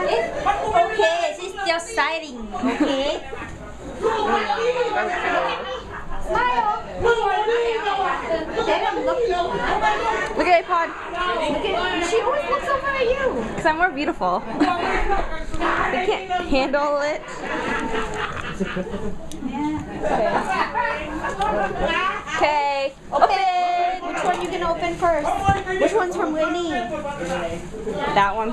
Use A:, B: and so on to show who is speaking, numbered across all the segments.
A: Okay, she's just sighting. Okay. Smile.
B: Look at iPod.
A: She always looks over at you.
B: Because I'm more beautiful. They can't handle it. Okay. Open.
A: Which one you gonna open first? Which one's from Winnie?
B: That one.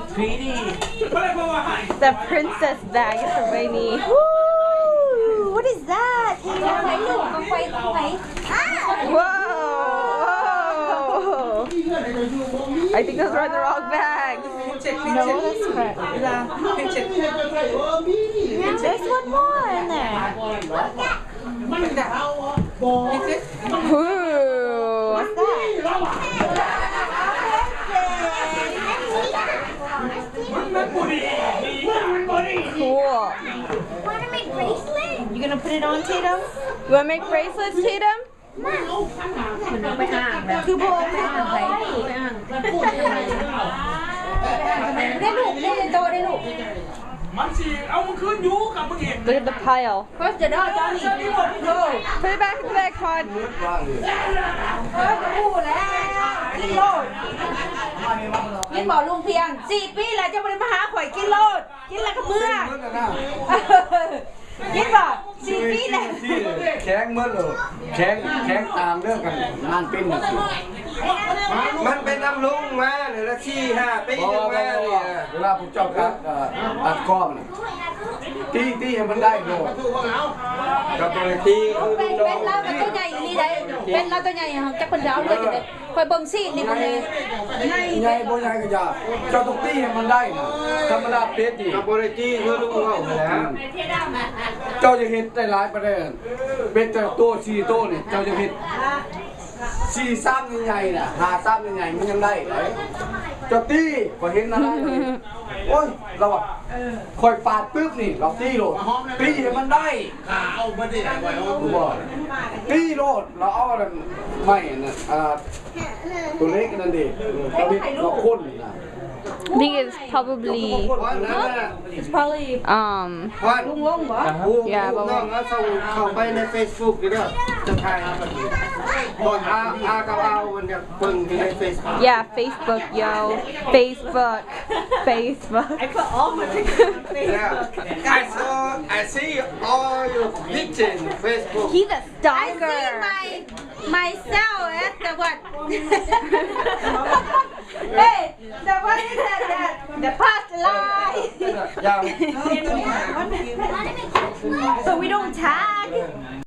B: The princess bag is for Rainy.
A: Woo! What is that?
B: Whoa! I think those are the wrong bags.
A: No, that's correct. There's one more in there.
B: Ooh.
A: What's that?
B: Cool.
A: Wanna make bracelet? You gonna put it on, Tatum?
B: You want to make bracelets, Tatum?
A: ไปห่างแบบคือโบไปห่างไปได้ลูกได้โตได้ลูก
C: มันสิเอามันคืนอยู่กับมึงเอง
B: Look at the pile.
A: First the dog Johnny
B: Put it back in the bag, Todd.
A: พูดแล้วกินโลดกินบ่อลุงเพียง4 ปีแล้วจะไม่ได้มาหาข่อยกินโลดกินแล้วก็เมื่อกินบ่4 ปีแล้ว
D: แข้งเมื่อเลยแข้งตามเรื่องกันงานปิ้นน่ะสิ
E: มันเป็นน้ำลุงมาเนี่ยละ4-5 ปีนึงมาเนี่ย
D: เวลาผมเจ้าตัดก้อมน่ะตีให้มันได้โลด
E: กับตัวตี
A: เป็นเราเป็นตัวใหญ่นี่ได้เป็นเราตัวใหญ่จักคนเดียวเลยจะได้คอยเบิ่งซีนี่มันเลย
D: ใหญ่บ่ใหญ่ก็อย่าเจ้าต้องตีให้มันได้น่ะธรรมดาเป็ดดิ
E: กับตัวตีคือลุงเอาไปแล้ว
D: เจ้าจะเฮ็ดได้หลายประเด็นเป็นแต่ตัว4ตัวนี่เจ้าจะเฮ็ด4ซ้ำใหญ่ๆน่ะ5ซ้ำใหญ่ๆมันยังได้เลยเจ้าตีก็เห็นอะไรโอ้ยเราอ่ะคอยปาดปึ๊บนี่เราตีโลดตีให้มันได้
C: เอาไม่ได้ไว้เอา
D: ผมบอกตีโลดเราเอาอะไรไม่น่ะตัวเล็กนั่นดิเราข้นน่ะ
B: I think it's probably
E: วันนั้นน่ะ
A: It's probably
E: วัน
A: ลุงวงบ่
B: Yeah,
E: น้องเอาส่งเข้าไปใน Facebook นี่เด้อจะถ่ายบนอากับเอามันจะเบิ่งที่ใน Facebook
B: yeah, Facebook, yo. Facebook. Facebook.
A: I put all my pictures on
E: Yeah. I see all your pictures in Facebook.
B: He's a
A: I
B: stalker.
A: see myself at the what? Hey, the what is that? The past life.
E: Yeah.
A: So we don't tag.